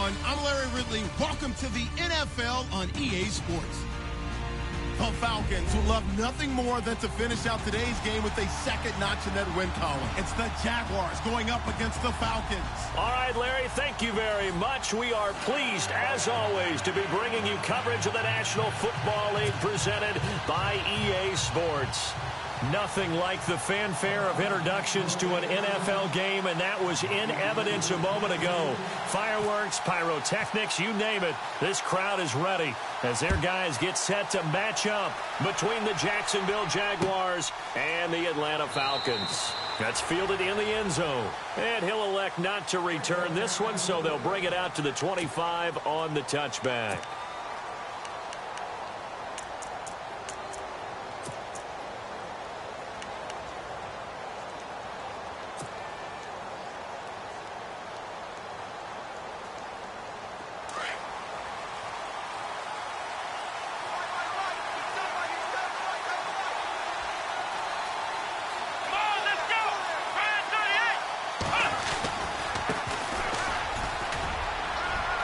everyone. I'm Larry Ridley. Welcome to the NFL on EA Sports. The Falcons, who love nothing more than to finish out today's game with a second notch in that win column. It's the Jaguars going up against the Falcons. All right, Larry, thank you very much. We are pleased, as always, to be bringing you coverage of the National Football League presented by EA Sports. Nothing like the fanfare of introductions to an NFL game, and that was in evidence a moment ago. Fireworks, pyrotechnics, you name it. This crowd is ready as their guys get set to match up between the Jacksonville Jaguars and the Atlanta Falcons. That's fielded in the end zone, and he'll elect not to return this one, so they'll bring it out to the 25 on the touchback.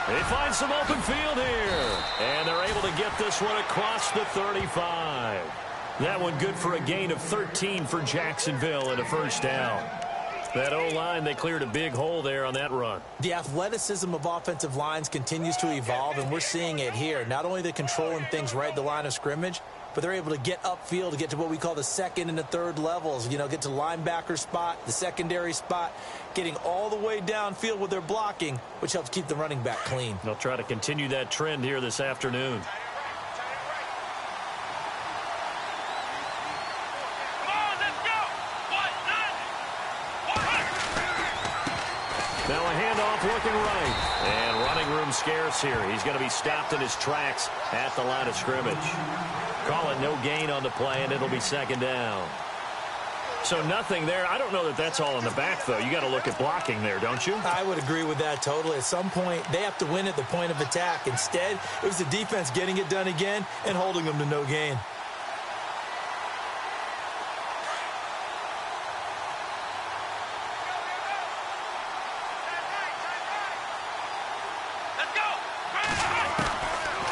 They find some open field here, and they're able to get this one across the 35. That one good for a gain of 13 for Jacksonville and a first down. That O-line, they cleared a big hole there on that run. The athleticism of offensive lines continues to evolve, and we're seeing it here. Not only they're controlling things right at the line of scrimmage, but they're able to get upfield to get to what we call the second and the third levels. You know, get to linebacker spot, the secondary spot, getting all the way downfield with their blocking, which helps keep the running back clean. They'll try to continue that trend here this afternoon. Now a handoff looking right. And running room scarce here. He's going to be stopped in his tracks at the line of scrimmage. Call it no gain on the play, and it'll be second down. So nothing there. I don't know that that's all in the back, though. You got to look at blocking there, don't you? I would agree with that totally. At some point, they have to win at the point of attack. Instead, it was the defense getting it done again and holding them to no gain.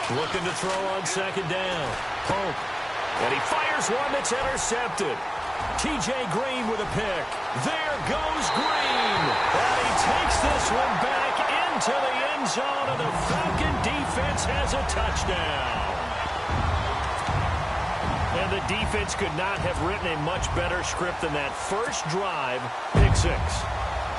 Looking to throw on second down. Pope. And he fires one that's intercepted. T.J. Green with a pick. There goes Green. And he takes this one back into the end zone, and the Falcon defense has a touchdown. And the defense could not have written a much better script than that first drive, pick six.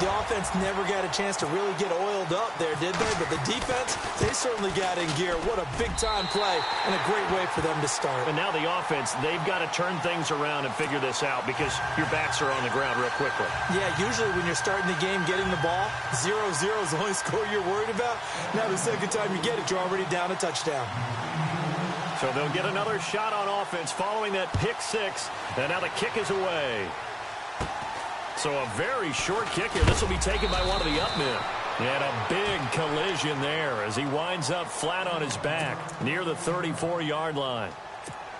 The offense never got a chance to really get oiled up there, did they? But the defense, they certainly got in gear. What a big-time play and a great way for them to start. And now the offense, they've got to turn things around and figure this out because your backs are on the ground real quickly. Yeah, usually when you're starting the game, getting the ball, 0-0 is the only score you're worried about. Now the second time you get it, you're already down a touchdown. So they'll get another shot on offense following that pick six. And now the kick is away. So a very short kick here. This will be taken by one of the up men. And a big collision there as he winds up flat on his back near the 34-yard line.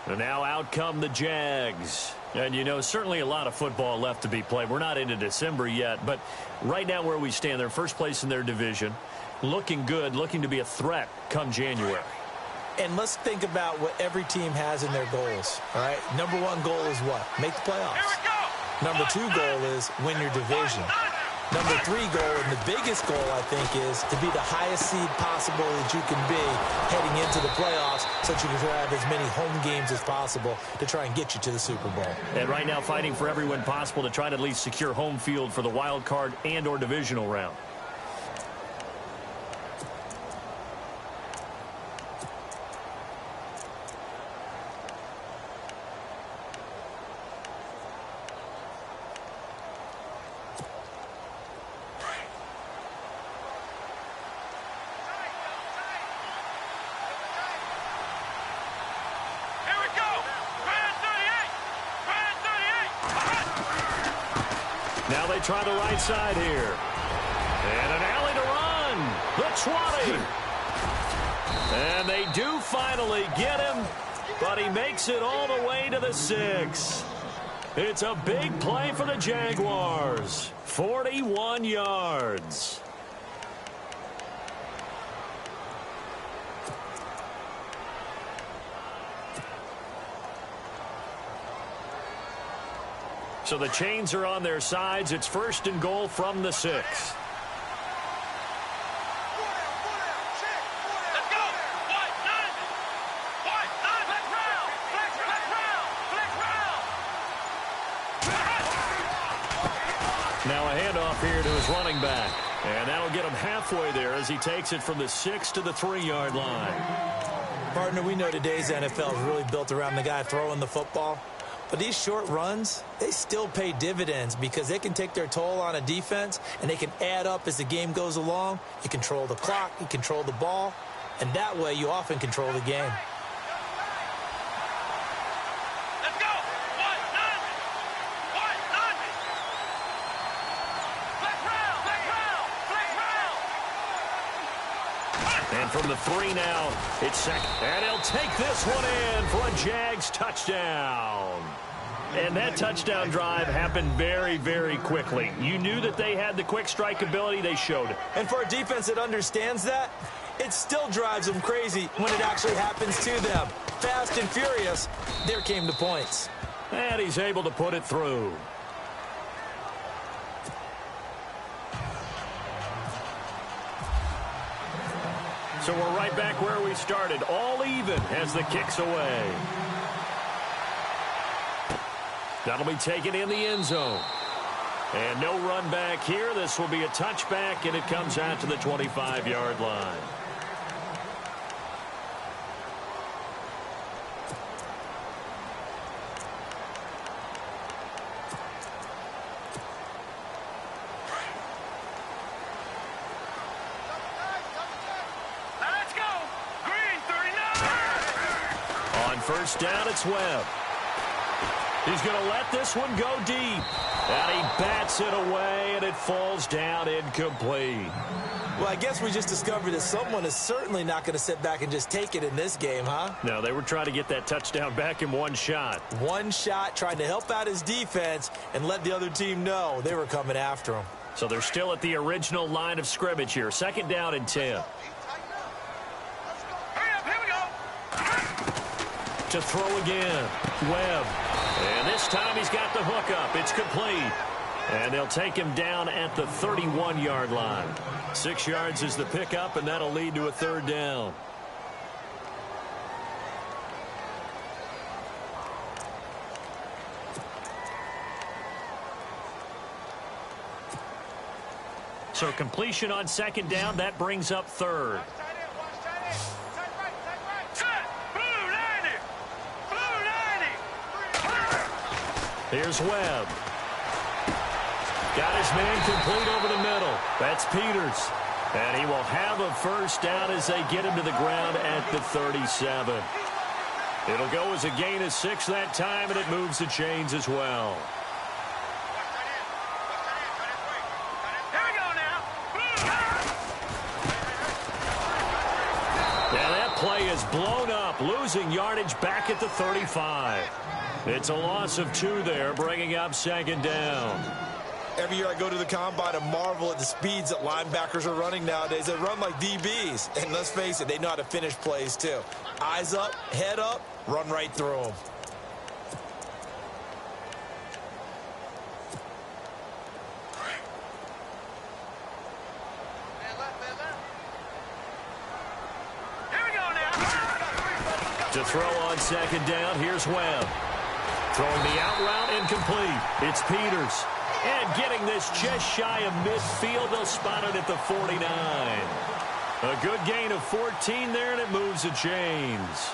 And now out come the Jags. And, you know, certainly a lot of football left to be played. We're not into December yet, but right now where we stand, they're first place in their division. Looking good, looking to be a threat come January. And let's think about what every team has in their goals, all right? Number one goal is what? Make the playoffs. Number two goal is win your division. Number three goal, and the biggest goal, I think, is to be the highest seed possible that you can be heading into the playoffs so that you can have as many home games as possible to try and get you to the Super Bowl. And right now fighting for every win possible to try to at least secure home field for the wild card and or divisional round. Now they try the right side here. And an alley to run. The 20. And they do finally get him, but he makes it all the way to the 6. It's a big play for the Jaguars. 41 yards. So the chains are on their sides. It's 1st and goal from the 6. Now a handoff here to his running back. And that'll get him halfway there as he takes it from the 6 to the 3-yard line. Partner, we know today's NFL is really built around the guy throwing the football. But these short runs, they still pay dividends because they can take their toll on a defense and they can add up as the game goes along. You control the clock, you control the ball, and that way you often control the game. And from the 3 now, it's second. And he'll take this one in for a Jags touchdown. And that touchdown drive happened very, very quickly. You knew that they had the quick strike ability. They showed it. And for a defense that understands that, it still drives them crazy when it actually happens to them. Fast and furious, there came the points. And he's able to put it through. So we're right back where we started, all even as the kick's away. That'll be taken in the end zone. And no run back here. This will be a touchback, and it comes out to the 25-yard line. First down, it's Webb. He's going to let this one go deep. And he bats it away, and it falls down incomplete. Well, I guess we just discovered that someone is certainly not going to sit back and just take it in this game, huh? No, they were trying to get that touchdown back in one shot. One shot, trying to help out his defense and let the other team know they were coming after him. So they're still at the original line of scrimmage here. 2nd down and 10. To throw again, Webb. And this time he's got the hook up. It's complete. And they'll take him down at the 31-yard line. 6 yards is the pickup, and that'll lead to a 3rd down. So completion on 2nd down, that brings up 3rd. Here's Webb. Got his man complete over the middle. That's Peters. And he will have a 1st down as they get him to the ground at the 37. It'll go as a gain of 6 that time, and it moves the chains as well. Now that play is blown up, losing yardage back at the 35. It's a loss of 2 there, bringing up 2nd down. Every year I go to the combine and marvel at the speeds that linebackers are running nowadays. They run like DBs. And let's face it, they know how to finish plays too. Eyes up, head up, run right through them. To throw on 2nd down, here's Webb. Throwing the out route incomplete. It's Peters. And getting this just shy of midfield. They'll spot it at the 49. A good gain of 14 there, and it moves the chains.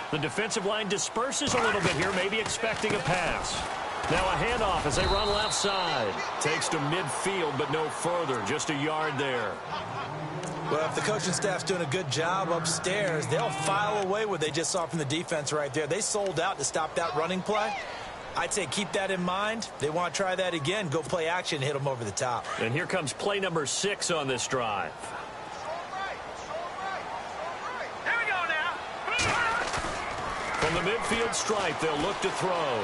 The defensive line disperses a little bit here, maybe expecting a pass. Now a handoff as they run left side. Takes to midfield, but no further. Just a yard there. Well, if the coaching staff's doing a good job upstairs, they'll file away what they just saw from the defense right there. They sold out to stop that running play. I'd say keep that in mind. They want to try that again. Go play action, hit them over the top. And here comes play number 6 on this drive. From the midfield stripe, they'll look to throw.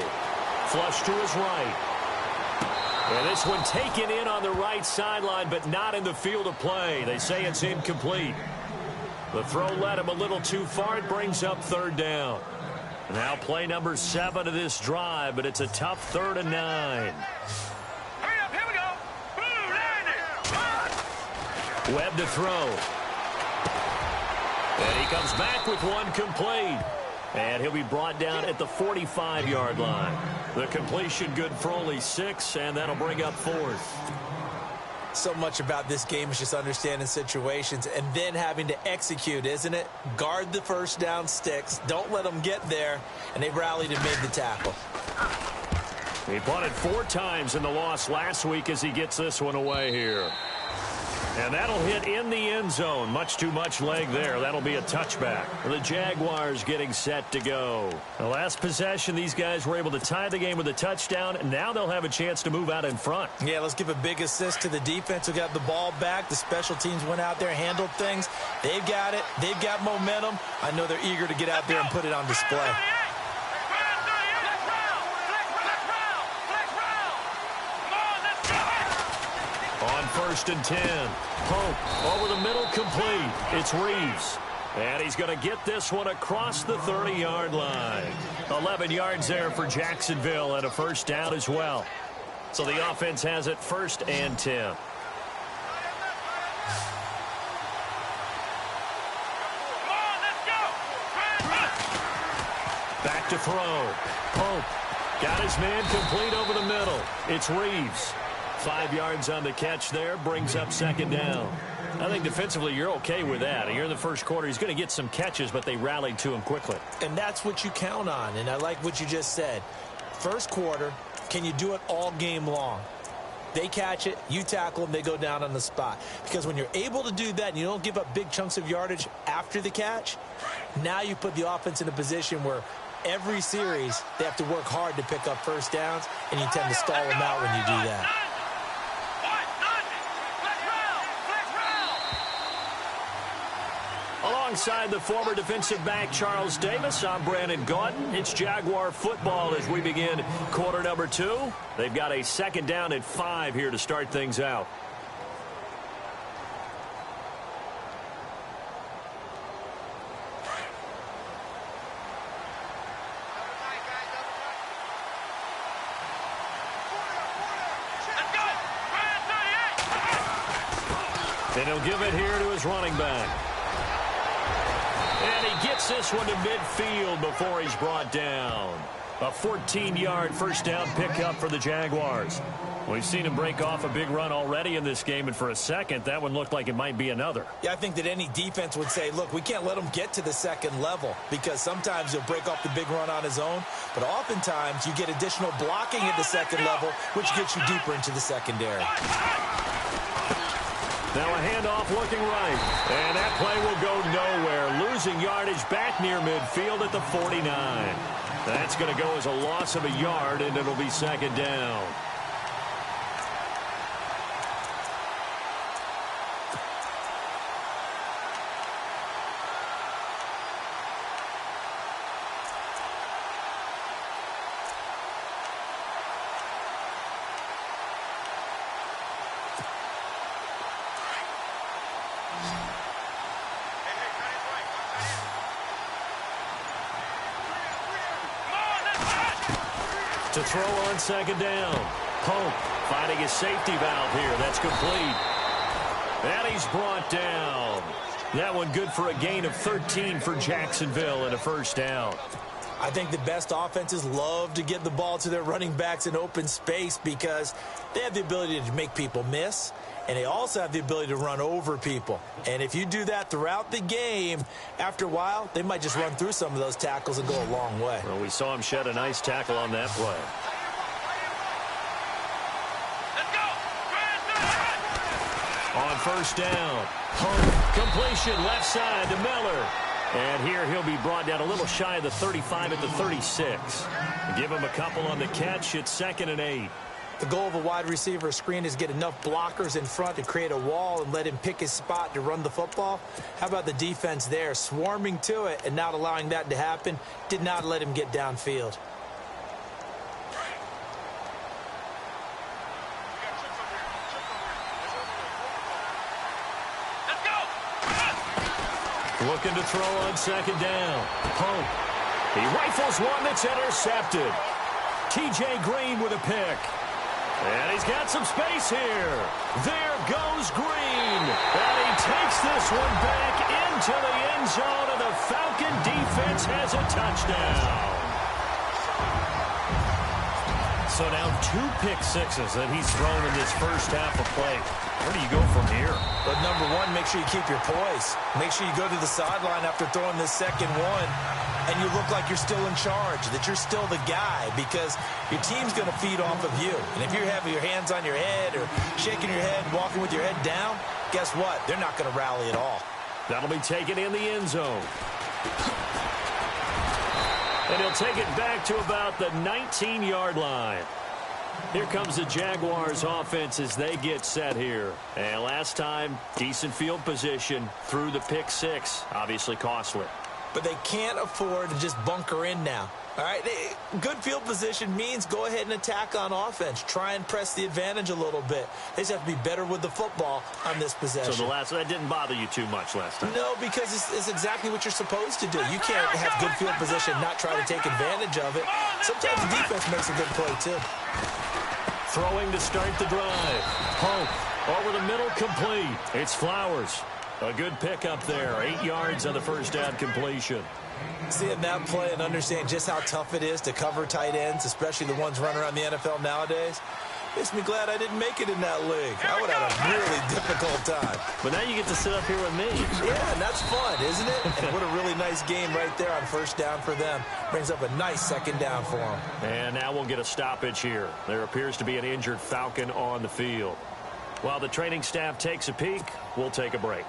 Flush to his right. And this one taken in on the right sideline, but not in the field of play. They say it's incomplete. The throw led him a little too far. It brings up third down. Now play number 7 of this drive, but it's a tough 3rd and 9. Hurry up, here we go. Webb to throw. And he comes back with one complete. And he'll be brought down at the 45-yard line. The completion good for only 6, and that'll bring up 4th. So much about this game is just understanding situations and then having to execute, isn't it? Guard the first down sticks. Don't let them get there. And they rallied and made the tackle. He punted 4 times in the loss last week as he gets this one away here. And that'll hit in the end zone. Much too much leg there. That'll be a touchback. The Jaguars getting set to go. The last possession, these guys were able to tie the game with a touchdown. And now they'll have a chance to move out in front. Yeah, let's give a big assist to the defense who got the ball back. The special teams went out there, handled things. They've got it. They've got momentum. I know they're eager to get out there and put it on display. On 1st and 10, Pope over the middle, complete. It's Reeves. And he's going to get this one across the 30-yard line. 11 yards there for Jacksonville and a first down as well. So the offense has it 1st and 10. Back to throw. Pope got his man complete over the middle. It's Reeves. 5 yards on the catch there, brings up 2nd down. I think defensively you're okay with that. Here in the first quarter, he's going to get some catches, but they rallied to him quickly. And that's what you count on, and I like what you just said. First quarter, can you do it all game long? They catch it, you tackle them, they go down on the spot. Because when you're able to do that and you don't give up big chunks of yardage after the catch, now you put the offense in a position where every series they have to work hard to pick up first downs, and you tend to stall them out when you do that. Alongside the former defensive back Charles Davis, I'm Brandon Gaudin. It's Jaguar football as we begin quarter number 2. They've got a 2nd down at 5 here to start things out. And he'll give it here to his running back. And he gets this one to midfield before he's brought down. A 14-yard first down pickup for the Jaguars. We've seen him break off a big run already in this game, and for a second, that one looked like it might be another. Yeah, I think that any defense would say, look, we can't let him get to the 2nd level, because sometimes he'll break off the big run on his own, but oftentimes you get additional blocking at the 2nd level, which gets you deeper into the secondary. Now a handoff looking right. And that play will go nowhere. Losing yardage back near midfield at the 49. That's going to go as a loss of a yard, and it'll be 2nd down. To throw on 2nd down. Pope finding his safety valve here. That's complete. And he's brought down. That one good for a gain of 13 for Jacksonville and a first down. I think the best offenses love to get the ball to their running backs in open space because they have the ability to make people miss, and they also have the ability to run over people. And if you do that throughout the game, after a while, they might just run through some of those tackles and go a long way. Well, we saw him shed a nice tackle on that play. On first down, Pope, completion left side to Miller. And here he'll be brought down a little shy of the 35 at the 36. Give him a couple on the catch. It's 2nd and 8. The goal of a wide receiver screen is get enough blockers in front to create a wall and let him pick his spot to run the football. How about the defense there, swarming to it and not allowing that to happen? Did not let him get downfield. Looking to throw on second down. Pope. He rifles one that's intercepted. T.J. Green with a pick. And he's got some space here. There goes Green. And he takes this one back into the end zone, and the Falcon defense has a touchdown. So now 2 pick sixes that he's thrown in this first half of play. Where do you go from here? But number one, make sure you keep your poise. Make sure you go to the sideline after throwing this second one, and you look like you're still in charge, that you're still the guy, because your team's going to feed off of you. And if you're having your hands on your head or shaking your head, walking with your head down, guess what? They're not going to rally at all. That'll be taken in the end zone. And he'll take it back to about the 19-yard line. Here comes the Jaguars offense as they get set here. And last time, decent field position through the pick six. Obviously costly. But they can't afford to just bunker in now. All right, good field position means go ahead and attack on offense. Try and press the advantage a little bit. They just have to be better with the football on this possession. So that didn't bother you too much last time? No, because it's exactly what you're supposed to do. You can't have good field position and not try to take advantage of it. Sometimes the defense makes a good play, too. Throwing to start the drive. Pope over the middle, complete. It's Flowers. A good pick up there. 8 yards on the first down completion. Seeing that play and understand just how tough it is to cover tight ends, especially the ones running around the NFL nowadays, makes me glad I didn't make it in that league. I would have had a really difficult time. But now you get to sit up here with me. Yeah, and that's fun, isn't it? And what a really nice game right there on first down for them. Brings up a nice second down for them. And now we'll get a stoppage here. There appears to be an injured Falcon on the field. While the training staff takes a peek, we'll take a break.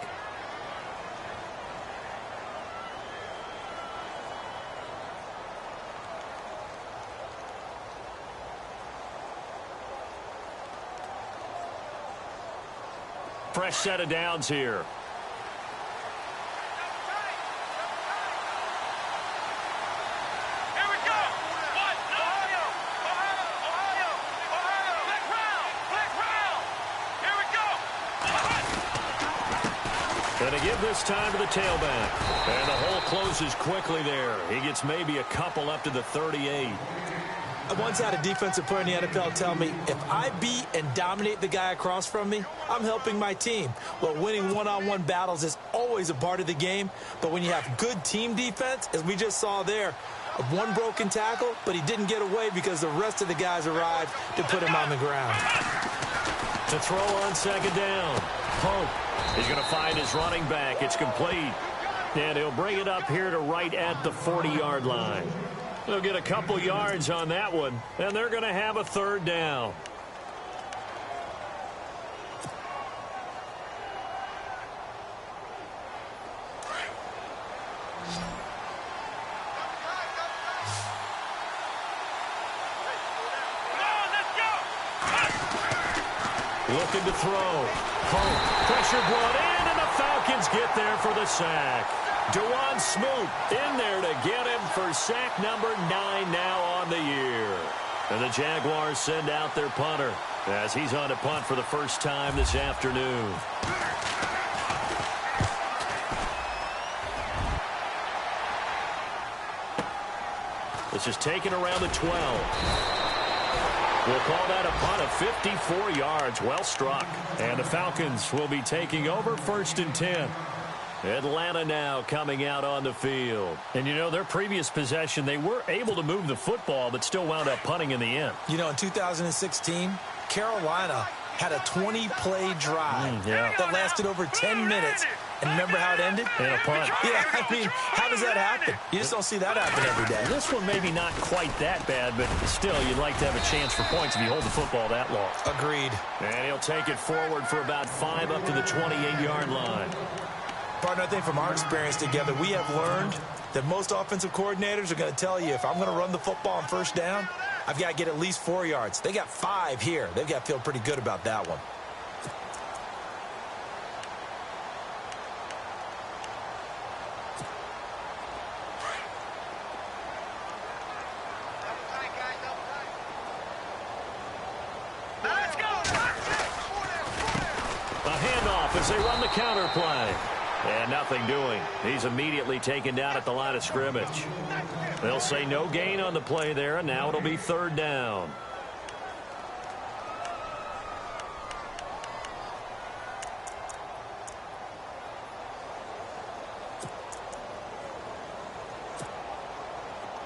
Fresh set of downs here. Here we go. Ohio. Flick round. Here we go. Gonna give this time to the tailback. And the hole closes quickly there. He gets maybe a couple up to the 38. I once had a defensive player in the NFL tell me, if I beat and dominate the guy across from me, I'm helping my team. Well, winning one-on-one battles is always a part of the game, but when you have good team defense, as we just saw there, one broken tackle, but he didn't get away because the rest of the guys arrived to put him on the ground. To throw on second down. Pope. He's going to find his running back. It's complete. And he'll bring it up here to right at the 40-yard line. They'll get a couple yards on that one, and they're going to have a third down. Looking to throw. Pope. Pressure brought in, and the Falcons get there for the sack. Dewan Smoot in there to get him for sack number 9 now on the year. And the Jaguars send out their punter as he's on to punt for the first time this afternoon. This is taken around the 12. We'll call that a punt of 54 yards. Well struck. And the Falcons will be taking over 1st and 10. Atlanta now coming out on the field. And, you know, their previous possession, they were able to move the football, but still wound up punting in the end. You know, in 2016, Carolina had a 20-play drive that lasted over 10 minutes. And remember how it ended? In a punt. Yeah, I mean, how does that happen? You just don't see that happen every day. This one maybe not quite that bad, but still, you'd like to have a chance for points if you hold the football that long. Agreed. And he'll take it forward for about 5 up to the 28-yard line. Partner, I think from our experience together, we have learned that most offensive coordinators are going to tell you, if I'm going to run the football on first down, I've got to get at least 4 yards. They got 5 here. They've got to feel pretty good about that one. A handoff as they run the counter play. And nothing doing. He's immediately taken down at the line of scrimmage. They'll say no gain on the play there, and now it'll be third down.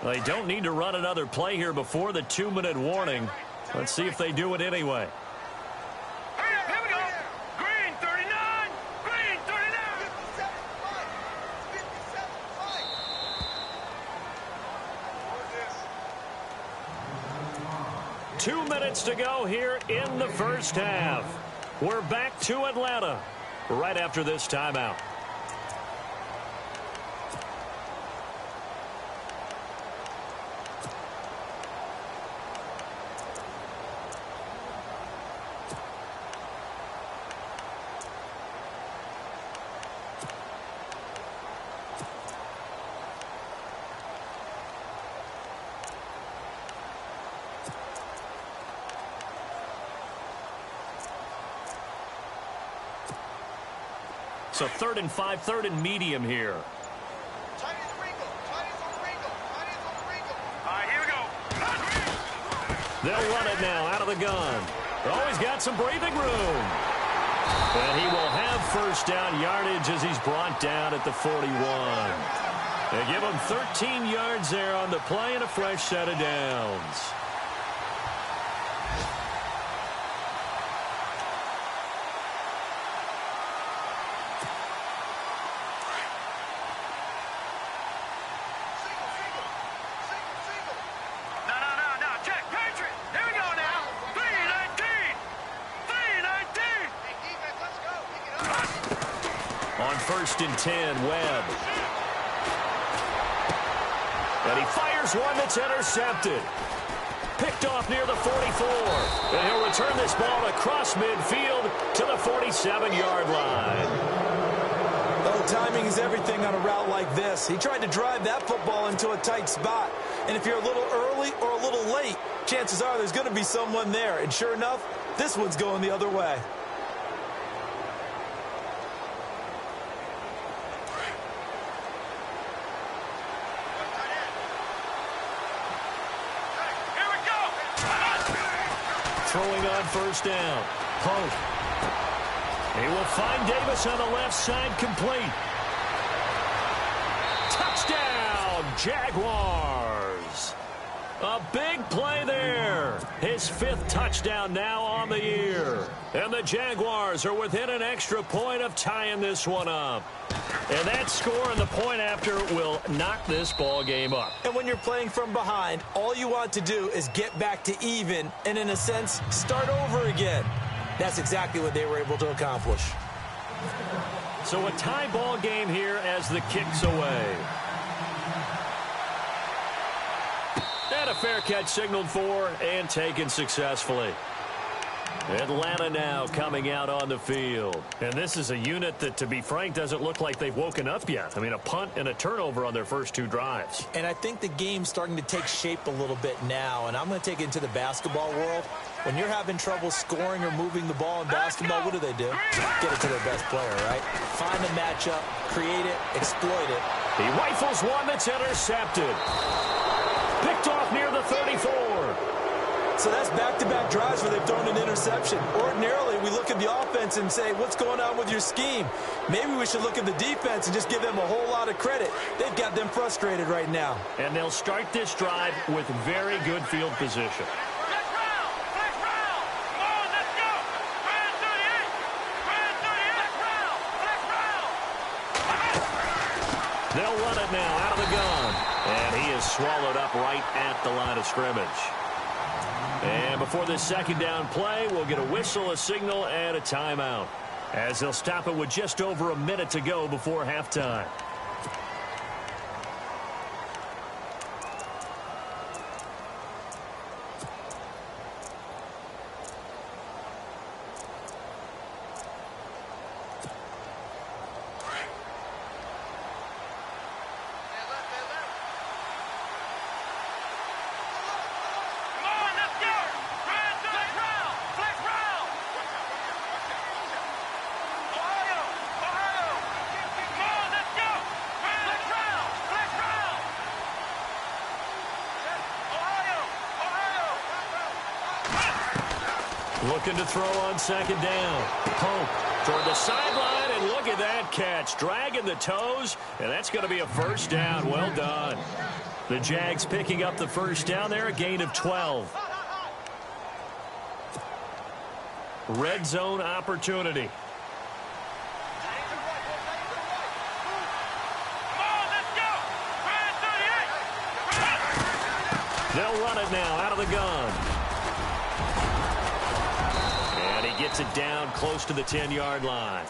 They don't need to run another play here before the 2-minute warning. Let's see if they do it anyway. Here we go. Green 39. Green 39. 2 minutes to go here in the first half. We're back to Atlanta right after this timeout. So 3rd and 5, 3rd and medium here. Chinese wrinkle. Chinese on the wrinkle. Chinese on the wrinkle. All right, here we go. They'll run it now out of the gun. Oh, he's got some breathing room. And he will have first down yardage as he's brought down at the 41. They give him 13 yards there on the play and a fresh set of downs. No. Check. Patriot. Here we go now. 319. 319. Hey, defense, let's go. Pick it up. On 1st and 10, Webb. And he fires one that's intercepted. Picked off near the 44. And he'll return this ball across midfield to the 47-yard line. Oh, timing is everything on a route like this. He tried to drive that football into a tight spot. And if you're a little early or a little late, chances are there's going to be someone there. And sure enough, this one's going the other way. Here we go. Throwing on first down. Pope. He will find Davis on the left side, complete. Touchdown, Jaguars. A big play there. His 5th touchdown now on the year. And the Jaguars are within an extra point of tying this one up. And that score and the point after will knock this ball game up. And when you're playing from behind, all you want to do is get back to even and, in a sense, start over again. That's exactly what they were able to accomplish. So a tie ball game here as the kick's away. And a fair catch signaled for and taken successfully. Atlanta now coming out on the field. And this is a unit that, to be frank, doesn't look like they've woken up yet. I mean, a punt and a turnover on their first 2 drives. And I think the game's starting to take shape a little bit now. And I'm going to take it into the basketball world. When you're having trouble scoring or moving the ball in basketball, what do? Get it to their best player, right? Find a matchup, create it, exploit it. He rifles one that's intercepted. Picked off near the 34. So that's back-to-back drives where they've thrown an interception. Ordinarily, we look at the offense and say, what's going on with your scheme? Maybe we should look at the defense and just give them a whole lot of credit. They've got them frustrated right now. And they'll start this drive with very good field position. Flex round. Flex round. Come on, let's go. Grand 38. Grand 38. Flex round. Flex round. They'll run it now out of the gun. And he is swallowed up right at the line of scrimmage. And before this second down play, we'll get a whistle, a signal, and a timeout, as they'll stop it with just over a minute to go before halftime. Looking to throw on second down. Pope toward the sideline, and look at that catch. Dragging the toes, and that's going to be a first down. Well done. The Jags picking up the first down there, a gain of 12. Red zone opportunity. They'll run it now out of the gun. And he gets it down close to the 10-yard line.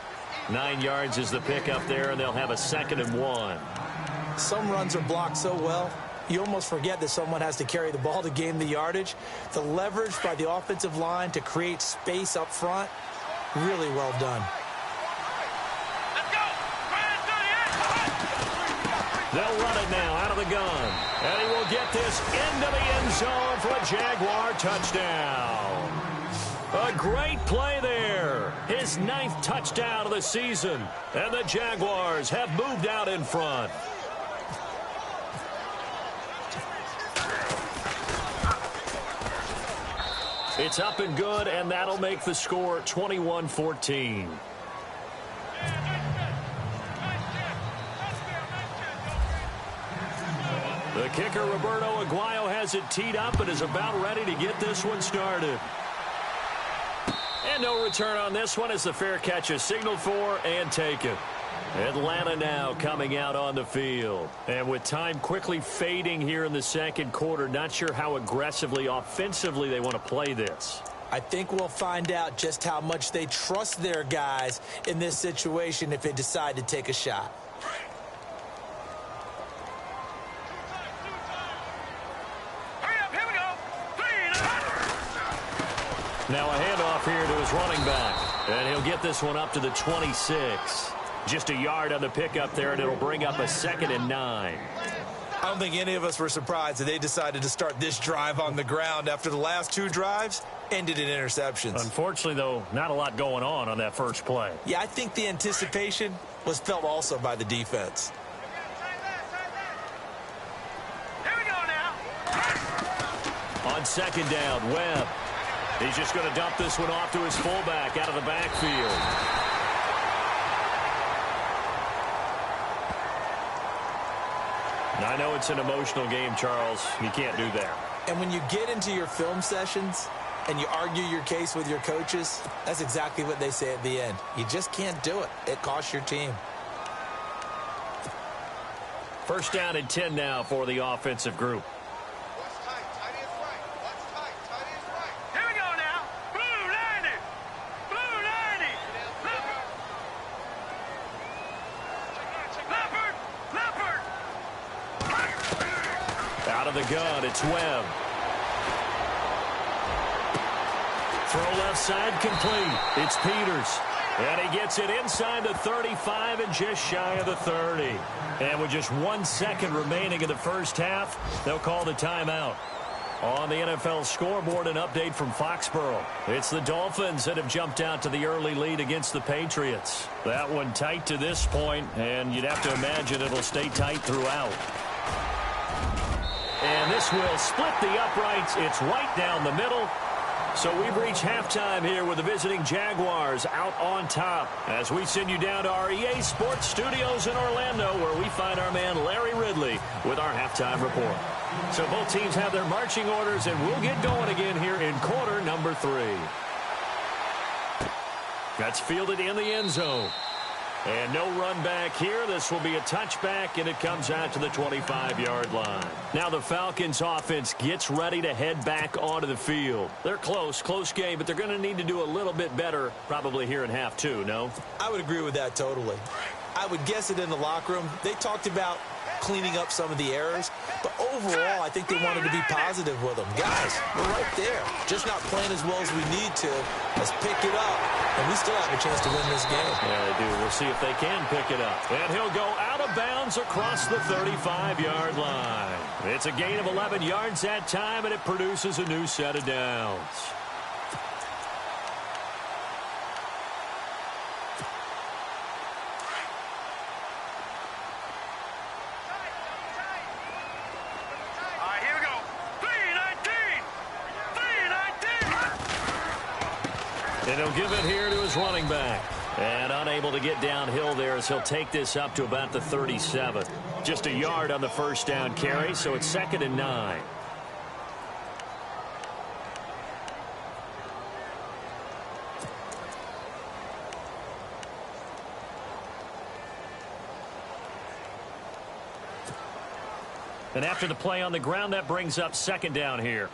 9 yards is the pickup there, and they'll have a 2nd and 1. Some runs are blocked so well, you almost forget that someone has to carry the ball to gain the yardage. The leverage by the offensive line to create space up front, really well done. They'll run it now out of the gun. And he will get this into the end zone for a Jaguar touchdown. A great play there. His 9th touchdown of the season. And the Jaguars have moved out in front. It's up and good, and that'll make the score 21-14. The kicker, Roberto Aguayo, has it teed up and is about ready to get this one started. And no return on this one as the fair catch is signaled for and taken. Atlanta now coming out on the field. And with time quickly fading here in the second quarter, not sure how aggressively, offensively they want to play this. I think we'll find out just how much they trust their guys in this situation if they decide to take a shot. Now a handoff here to his running back. And he'll get this one up to the 26. Just a yard on the pickup there, and it'll bring up a 2nd and 9. I don't think any of us were surprised that they decided to start this drive on the ground after the last 2 drives ended in interceptions. Unfortunately, though, not a lot going on that first play. Yeah, I think the anticipation was felt also by the defense. Here we go now. On second down, Webb. He's just going to dump this one off to his fullback out of the backfield. I know it's an emotional game, Charles. You can't do that. And when you get into your film sessions and you argue your case with your coaches, that's exactly what they say at the end. You just can't do it. It costs your team. First down and 10 now for the offensive group. Here we go now. Blue 90. Blue 90. Leopard. Leopard. Out of the gun, it's Webb. Throw left side complete. It's Peters. And he gets it inside the 35 and just shy of the 30. And with just 1 second remaining in the first half, they'll call the timeout. On the NFL scoreboard, an update from Foxborough. It's the Dolphins that have jumped out to the early lead against the Patriots. That one tight to this point, and you'd have to imagine it'll stay tight throughout. And this will split the uprights. It's right down the middle. So we've reached halftime here with the visiting Jaguars out on top as we send you down to our EA Sports Studios in Orlando, where we find our man Larry Ridley with our halftime report. So both teams have their marching orders, and we'll get going again here in quarter number 3. That's fielded in the end zone. And no run back here. This will be a touchback, and it comes out to the 25-yard line. Now the Falcons offense gets ready to head back onto the field. They're close game, but they're going to need to do a little bit better probably here in half 2, no? I would agree with that totally. I would guess it in the locker room. They talked about cleaning up some of the errors, but overall, I think they wanted to be positive with them. Guys, we're right there. Just not playing as well as we need to. Let's pick it up, and we still have a chance to win this game. Yeah, they do. We'll see if they can pick it up. And he'll go out of bounds across the 35-yard line. It's a gain of 11 yards that time, and it produces a new set of downs. And he'll give it here to his running back. And unable to get downhill there as he'll take this up to about the 37. Just a yard on the first down carry, so it's 2nd and 9. And after the play on the ground, that brings up 2nd down here.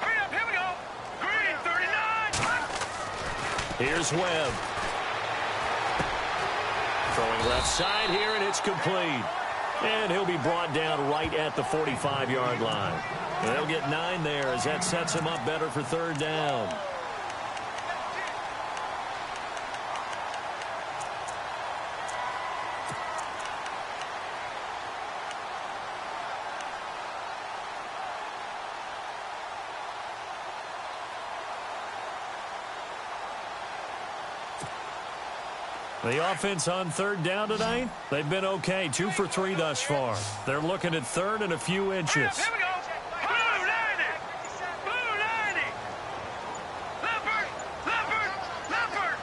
Hurry up, here we go. Green, 39. Here's Webb. Throwing left side here, and it's complete. And he'll be brought down right at the 45-yard line. And they'll get 9 there as that sets him up better for 3rd down. The offense on 3rd down tonight, they've been okay. 2 for 3 thus far. They're looking at 3rd and a few inches. Here we go. Blue 90. Blue 90. Leopard. Leopard. Leopard.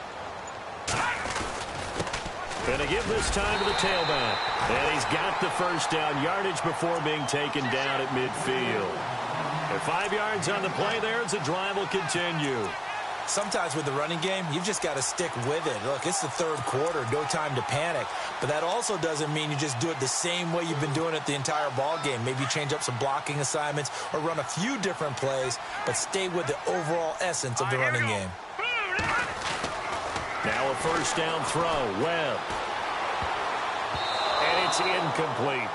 And to give this time to the tailback. And he's got the first down yardage before being taken down at midfield. And 5 yards on the play there as the drive will continue. Sometimes with the running game, you've just got to stick with it. Look, it's the 3rd quarter, no time to panic. But that also doesn't mean you just do it the same way you've been doing it the entire ball game. Maybe change up some blocking assignments or run a few different plays, but stay with the overall essence of the running game. Now a first down throw. Webb. And it's incomplete.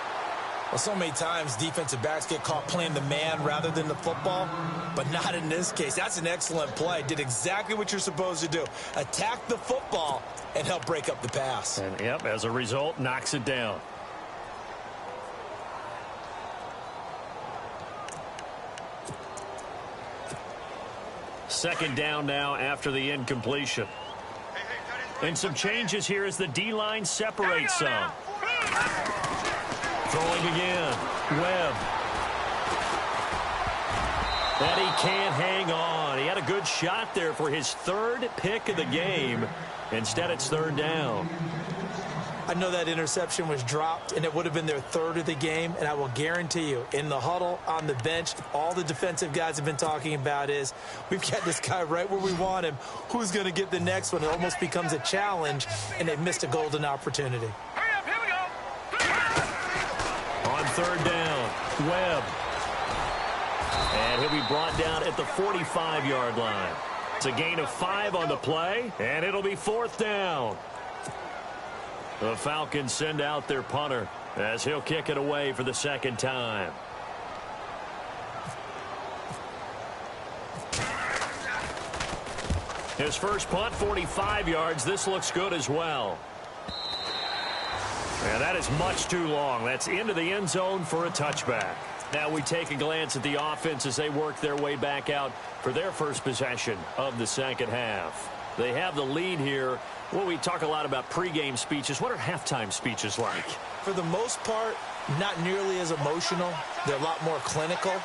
Well, so many times defensive backs get caught playing the man rather than the football, but not in this case. That's an excellent play. Did exactly what you're supposed to do. Attack the football and help break up the pass. And, yep, as a result, knocks it down. Second down now after the incompletion. And some changes here as the D-line separates some. Throwing again. Webb. And he can't hang on. He had a good shot there for his 3rd pick of the game. Instead, it's 3rd down. I know that interception was dropped, and it would have been their 3rd of the game, and I will guarantee you, in the huddle, on the bench, all the defensive guys have been talking about is, we've got this guy right where we want him. Who's going to get the next one? It almost becomes a challenge, and they missed a golden opportunity. Hurry up, here we go. On 3rd down, Webb. And he'll be brought down at the 45-yard line. It's a gain of 5 on the play, and it'll be 4th down. The Falcons send out their punter as he'll kick it away for the 2nd time. His first punt, 45 yards. This looks good as well. And that is much too long. That's into the end zone for a touchback. Now we take a glance at the offense as they work their way back out for their first possession of the 2nd half. They have the lead here. Well, we talk a lot about pregame speeches. What are halftime speeches like? For the most part, not nearly as emotional. They're a lot more clinical.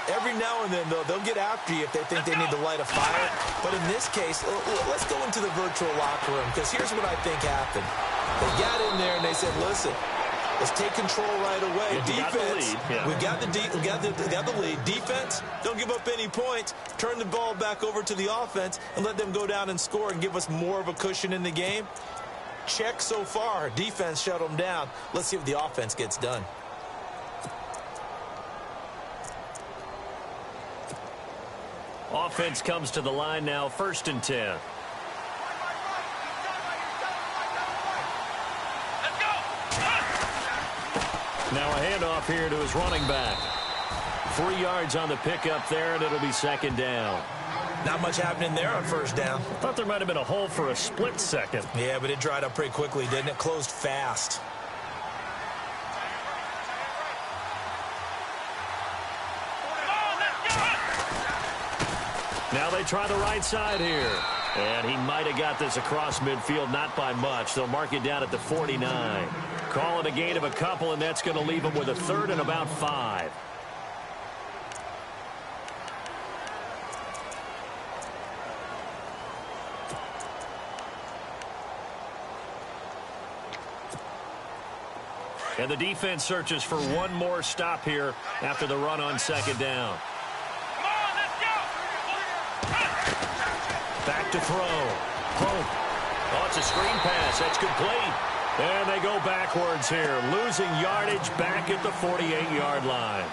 Every now and then, though, they'll get after you if they think they need to light a fire. But in this case, let's go into the virtual locker room, because here's what I think happened. They got in there and they said, listen, let's take control right away. Defense, we got the lead. Defense, don't give up any points. Turn the ball back over to the offense and let them go down and score and give us more of a cushion in the game. Check so far. Defense shut them down. Let's see what the offense gets done. Offense comes to the line now, 1st and 10. Now a handoff here to his running back. 3 yards on the pickup there, and it'll be 2nd down. Not much happening there on 1st down. Thought there might have been a hole for a split second. Yeah, but it dried up pretty quickly, didn't it? Closed fast. Now they try the right side here. And he might have got this across midfield, not by much. They'll mark it down at the 49. Call it a gain of a couple, and that's going to leave him with a 3rd and about 5. And the defense searches for one more stop here after the run on second down. Come on, let's go. Back to throw. Pope. Oh, it's a screen pass. That's complete. And they go backwards here, losing yardage back at the 48-yard line.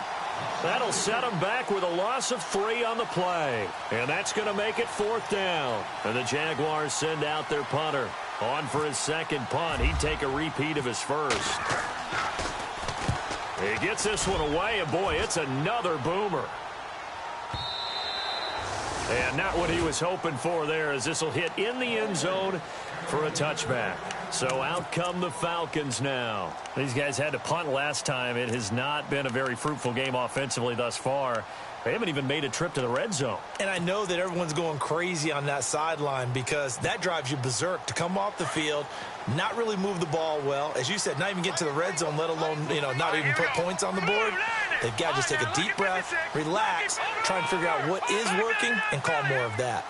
That'll set them back with a loss of 3 on the play. And that's going to make it 4th down. And the Jaguars send out their punter. On for his second punt. He'd take a repeat of his first. He gets this one away, and boy, it's another boomer. And not what he was hoping for there, as this will hit in the end zone for a touchback. So out come the Falcons now. These guys had to punt last time. It has not been a very fruitful game offensively thus far. They haven't even made a trip to the red zone. And I know that everyone's going crazy on that sideline because that drives you berserk to come off the field, not really move the ball well. As you said, not even get to the red zone, let alone, not even put points on the board. They've got to just take a deep breath, relax, try and figure out what is working, and call more of that.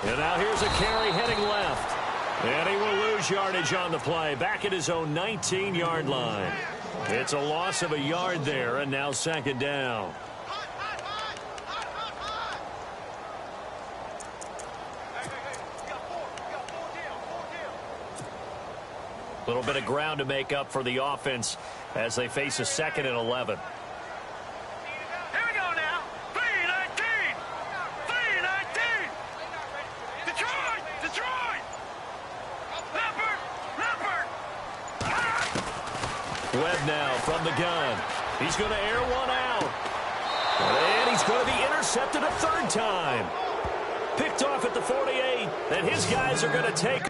And now here's a carry heading left. And he will lose yardage on the play, back at his own 19-yard line. It's a loss of a yard there, and now second down. A little bit of ground to make up for the offense as they face a 2nd and 11. Here we go now. 3-19. 3-19. Detroit. Leopard. Webb now from the gun. He's going to air one out. And he's going to be intercepted a 3rd time. Picked off at the 48, and his guys are going to take...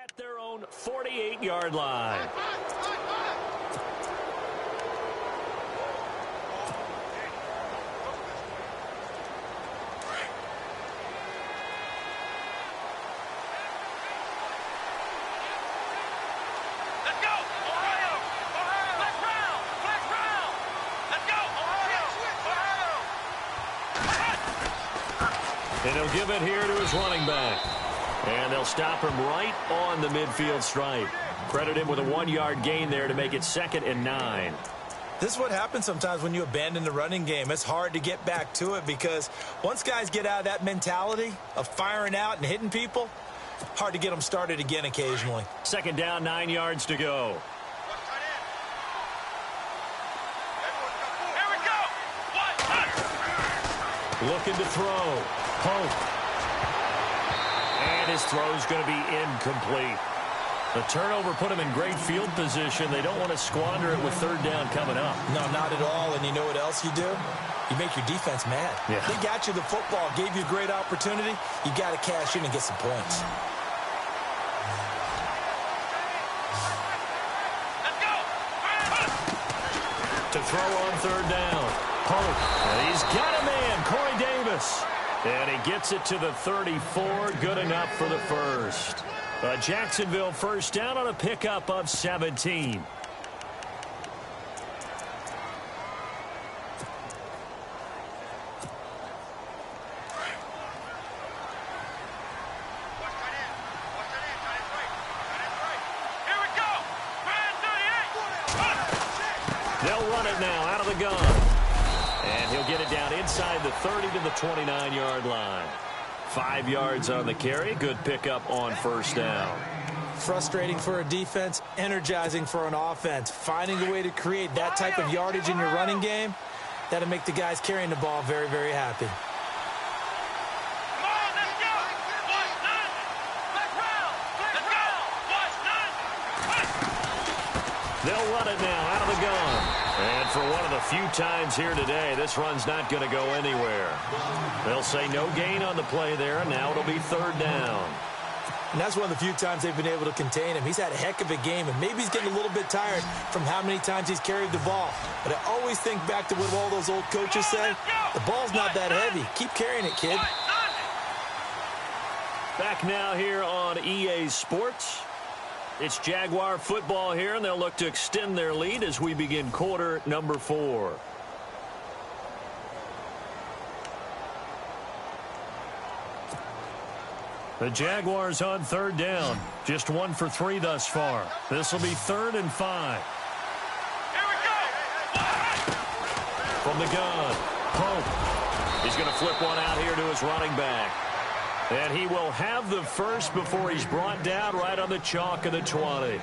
at their own 48-yard line. Let's go. Ohio. Flex round. Let's go. Ohio. And he'll give it here to his running back. And they'll stop him right on the midfield stripe. Credit him with a 1-yard gain there to make it 2nd and 9. This is what happens sometimes when you abandon the running game. It's hard to get back to it because once guys get out of that mentality of firing out and hitting people, hard to get them started again occasionally. 2nd down, 9 yards to go. Here we go. Looking to throw. Pope. And his throw's going to be incomplete. The turnover put him in great field position. They don't want to squander it with 3rd down coming up. No, not at all. And you know what else you do? You make your defense mad. Yeah. They got you the football, gave you a great opportunity. You got to cash in and get some points. Let's go. To throw on 3rd down. Pope. And he's got a man, Corey Davis. And he gets it to the 34. Good enough for the first. A Jacksonville first down on a pickup of 17. They'll run it now out of the gun. And he'll get it down inside the 30 to the 29-yard line. 5 yards on the carry. Good pickup on first down. Frustrating for a defense, energizing for an offense. Finding a way to create that type of yardage in your running game, that'll make the guys carrying the ball very, very happy. They'll run it now out of the gun. And for one of the few times here today, this run's not going to go anywhere. They'll say no gain on the play there, and now it'll be 3rd down. And that's one of the few times they've been able to contain him. He's had a heck of a game, and maybe he's getting a little bit tired from how many times he's carried the ball. But I always think back to what all those old coaches say. The ball's not that heavy. Keep carrying it, kid. Back now here on EA Sports. It's Jaguar football here, and they'll look to extend their lead as we begin quarter number 4. The Jaguars on third down. Just 1 for 3 thus far. This will be 3rd and 5. Here we go. From the gun, Pope. He's going to flip one out here to his running back. And he will have the first before he's brought down right on the chalk of the 20.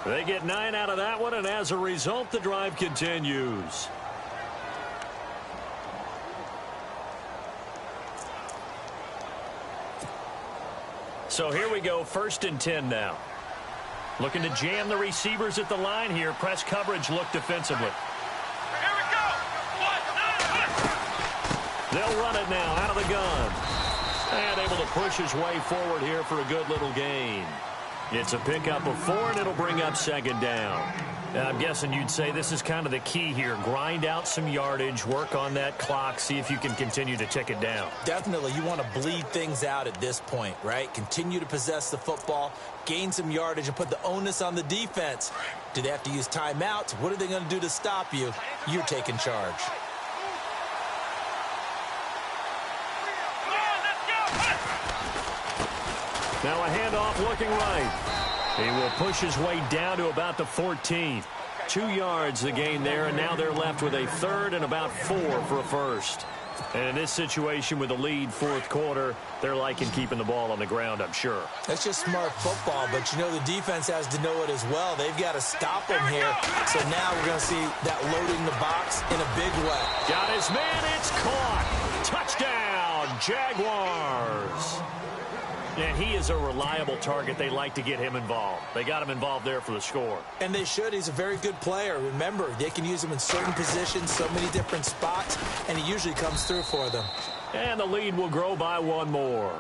They get 9 out of that one, and as a result, the drive continues. So here we go, 1st and 10 now. Looking to jam the receivers at the line here. Press coverage look defensively. Here we go. They'll run it now out of the gun. And able to push his way forward here for a good little gain. It's a pickup of 4, and it'll bring up 2nd down. Now, I'm guessing you'd say this is kind of the key here. Grind out some yardage, work on that clock, see if you can continue to tick it down. Definitely, you want to bleed things out at this point, right? Continue to possess the football, gain some yardage, and put the onus on the defense. Do they have to use timeouts? What are they going to do to stop you? You're taking charge. Now a handoff looking right. He will push his way down to about the 14. 2 yards the gain there, and now they're left with a 3rd and about 4 for a first. And in this situation with the lead 4th quarter, they're liking keeping the ball on the ground, I'm sure. That's just smart football, but you know the defense has to know it as well. They've got to stop them here. So now we're going to see that loading the box in a big way. Got his man, it's caught. Touchdown, Jaguars. And he is a reliable target. They like to get him involved. They got him involved there for the score. And they should. He's a very good player. Remember, they can use him in certain positions, so many different spots, and he usually comes through for them. And the lead will grow by 1 more.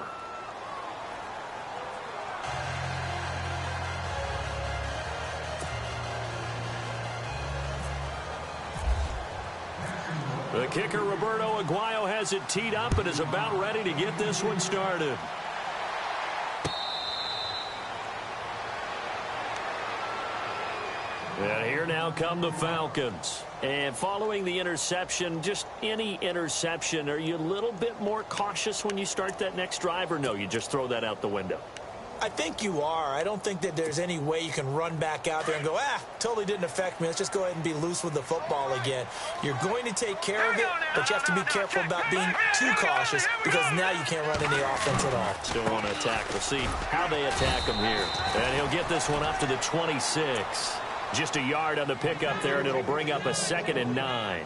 The kicker, Roberto Aguayo, has it teed up and is about ready to get this one started. And here now come the Falcons. And following the interception, just any interception, are you a little bit more cautious when you start that next drive, or no, you just throw that out the window? I think you are. I don't think that there's any way you can run back out there and go, totally didn't affect me. Let's just go ahead and be loose with the football again. You're going to take care of it, but you have to be careful about being too cautious because now you can't run any offense at all. Still want to attack. We'll see how they attack him here. And he'll get this one up to the 26. Just a yard on the pickup there, and it'll bring up a 2nd and 9.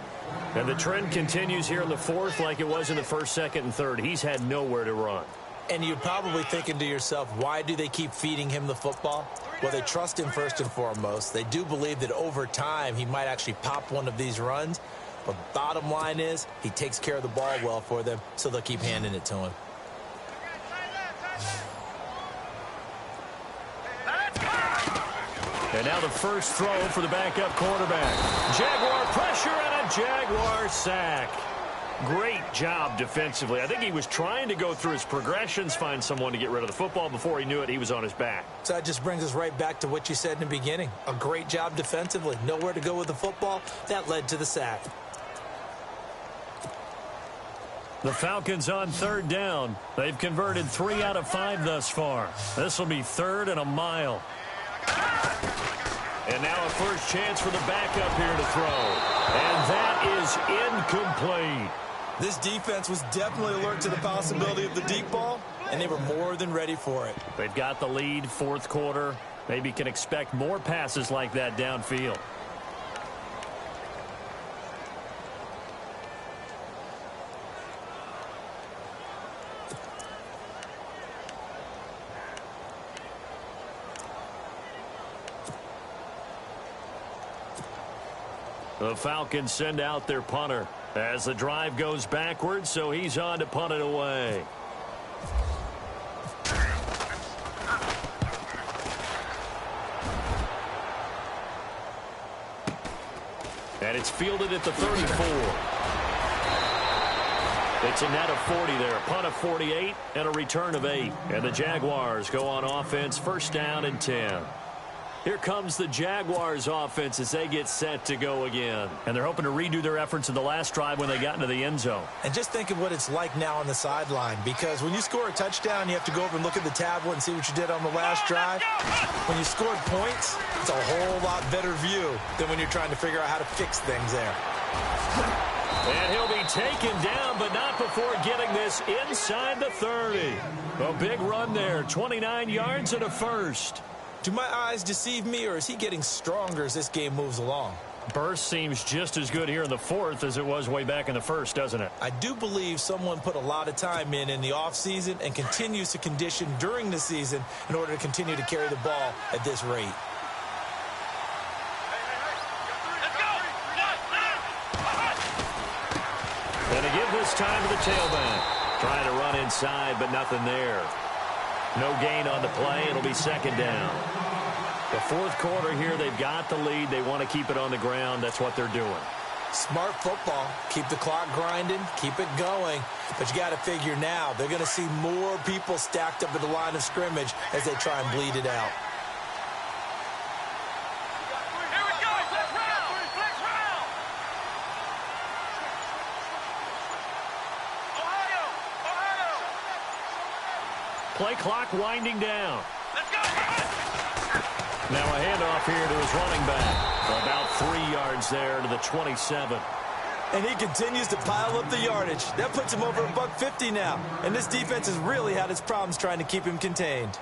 And the trend continues here in the 4th like it was in the 1st, 2nd, and 3rd. He's had nowhere to run. And you're probably thinking to yourself, why do they keep feeding him the football? Well, they trust him first and foremost. They do believe that over time he might actually pop one of these runs. But bottom line is he takes care of the ball well for them, so they'll keep handing it to him. And now the first throw for the backup quarterback. Jaguar pressure and a Jaguar sack. Great job defensively. I think he was trying to go through his progressions, find someone to get rid of the football. Before he knew it, he was on his back. So that just brings us right back to what you said in the beginning. A great job defensively. Nowhere to go with the football. That led to the sack. The Falcons on 3rd down. They've converted 3 out of 5 thus far. This will be 3rd and a mile. And now a first chance for the backup here to throw. And that is incomplete. This defense was definitely alert to the possibility of the deep ball, and they were more than ready for it. They've got the lead, 4th quarter. Maybe can expect more passes like that downfield. The Falcons send out their punter as the drive goes backwards, so he's on to punt it away. And it's fielded at the 34. It's a net of 40 there. Punt of 48 and a return of 8. And the Jaguars go on offense, first down and 10. Here comes the Jaguars offense as they get set to go again. And they're hoping to redo their efforts in the last drive when they got into the end zone. And just think of what it's like now on the sideline, because when you score a touchdown, you have to go over and look at the tablet and see what you did on the last drive. When you scored points, it's a whole lot better view than when you're trying to figure out how to fix things there. And he'll be taken down, but not before getting this inside the 30. A big run there, 29 yards and a first. Do my eyes deceive me, or is he getting stronger as this game moves along? Burst seems just as good here in the fourth as it was way back in the first, doesn't it? I do believe someone put a lot of time in the offseason and continues to condition during the season in order to continue to carry the ball at this rate. And to give this time to the tailback. Trying to run inside, but nothing there. No gain on the play. It'll be second down. The fourth quarter here, they've got the lead. They want to keep it on the ground. That's what they're doing. Smart football. Keep the clock grinding. Keep it going. But you got to figure now, they're going to see more people stacked up at the line of scrimmage as they try and bleed it out. Play clock winding down. Let's go. Now a handoff here to his running back. About 3 yards there to the 27. And he continues to pile up the yardage. That puts him over $150 now. And this defense has really had its problems trying to keep him contained.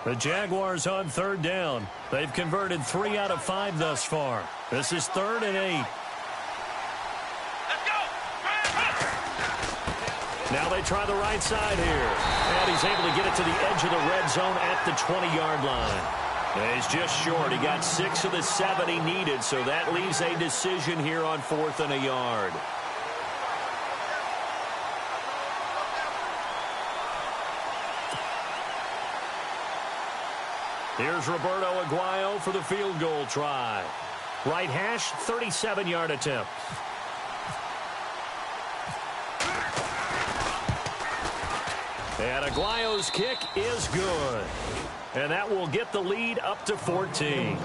The Jaguars on third down. They've converted 3 out of 5 thus far. This is 3rd and 8. Let's go. Now they try the right side here. And he's able to get it to the edge of the red zone at the 20-yard line. And he's just short. He got 6 of the 7 he needed, so that leaves a decision here on 4th and a yard. Here's Roberto Aguayo for the field goal try. Right hash, 37-yard attempt. And Aguayo's kick is good. And that will get the lead up to 14.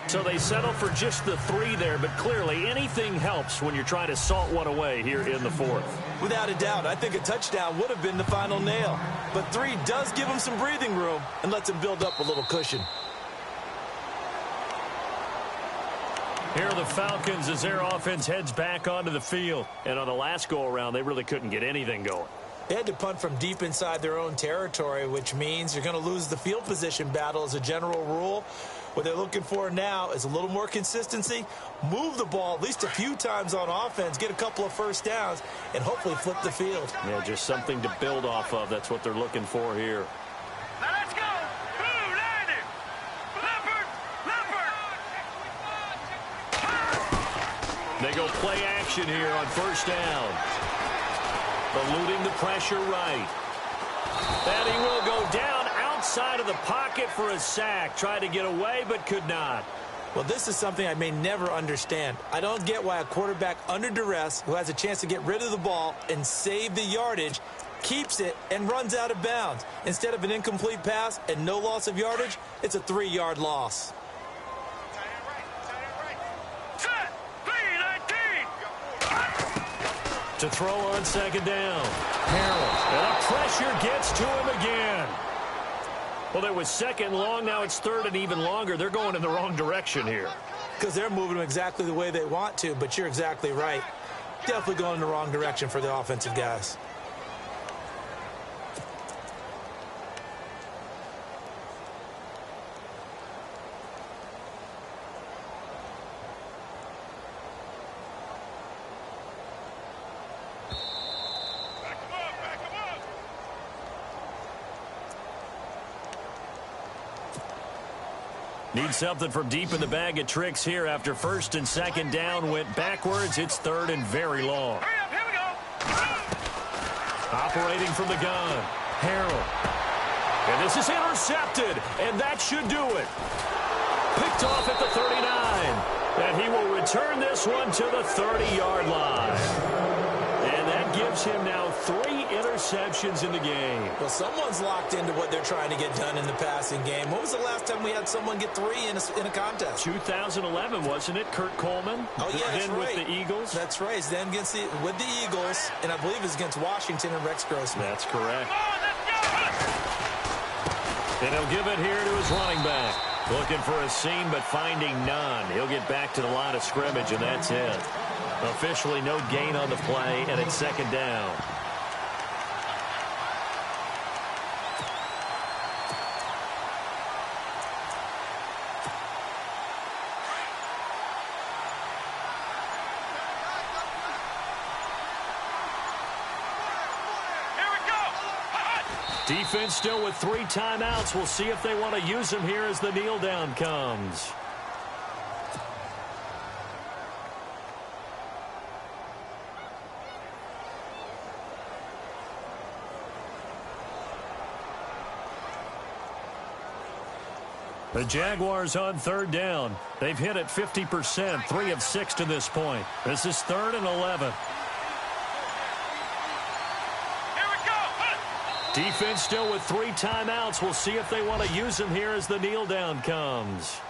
So they settle for just the 3 there, but clearly anything helps when you're trying to salt one away here in the fourth. Without a doubt, I think a touchdown would have been the final nail. But 3 does give him some breathing room and lets him build up a little cushion. Here are the Falcons as their offense heads back onto the field. And on the last go-around, they really couldn't get anything going. They had to punt from deep inside their own territory, which means you're going to lose the field position battle as a general rule. What they're looking for now is a little more consistency, move the ball at least a few times on offense, get a couple of first downs, and hopefully flip the field. Yeah, just something to build off of. That's what they're looking for here. Now let's go. Blue, landing. Leopard, leopard. They go play action here on first down. Eluding the pressure right. And he will go down outside of the pocket for a sack. Tried to get away, but could not. Well, this is something I may never understand. I don't get why a quarterback under duress who has a chance to get rid of the ball and save the yardage keeps it and runs out of bounds. Instead of an incomplete pass and no loss of yardage, it's a 3-yard loss. Set. 3-19. To throw on second down. Harrell. And the pressure gets to him again. Well, it was second long. Now it's third and even longer. They're going in the wrong direction here. Because they're moving them exactly the way they want to, but you're exactly right. Definitely going in the wrong direction for the offensive guys. Need something from deep in the bag of tricks here after first and second down went backwards. It's third and very long. Hurry up, here we go. Operating from the gun. Harrell. And this is intercepted, and that should do it. Picked off at the 39. And he will return this one to the 30-yard line. And that gives him now 3 interceptions in the game. Well, someone's locked into what they're trying to get done in the passing game. When was the last time we had someone get 3 in a contest? 2011, wasn't it? Kurt Coleman? Oh, yeah, that's then right. with the Eagles? That's right. Then with the Eagles, and I believe it's against Washington and Rex Grossman. That's correct. And he'll give it here to his running back. Looking for a seam, but finding none. He'll get back to the line of scrimmage, and that's it. Officially no gain on the play, and it's second down. Defense still with 3 timeouts. We'll see if they want to use them here as the kneel down comes. The Jaguars on third down. They've hit it 50%, 3 of 6 to this point. This is 3rd and 11. Defense still with 3 timeouts. We'll see if they want to use them here as the kneel down comes.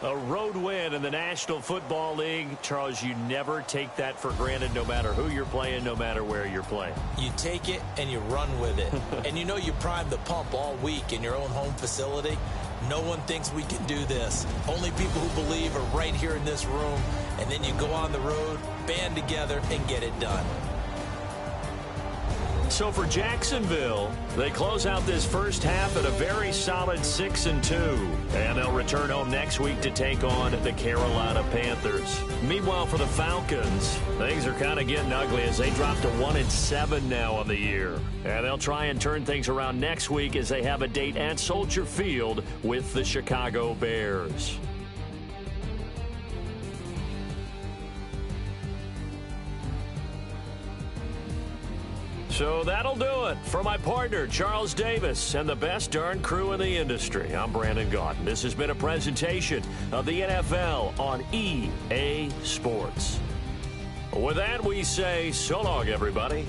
A road win in the National Football League. Charles, you never take that for granted no matter who you're playing, no matter where you're playing. You take it and you run with it. And you know you primed the pump all week in your own home facility. No one thinks we can do this. Only people who believe are right here in this room. And then you go on the road, band together, and get it done. So for Jacksonville, they close out this first half at a very solid 6-2. And they'll return home next week to take on the Carolina Panthers. Meanwhile, for the Falcons, things are kind of getting ugly as they drop to 1-7 now on the year. And they'll try and turn things around next week as they have a date at Soldier Field with the Chicago Bears. So that'll do it. For my partner, Charles Davis, and the best darn crew in the industry, I'm Brandon Gaudin. This has been a presentation of the NFL on EA Sports. With that, we say so long, everybody.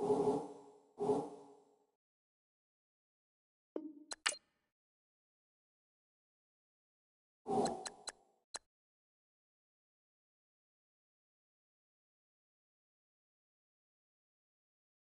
go.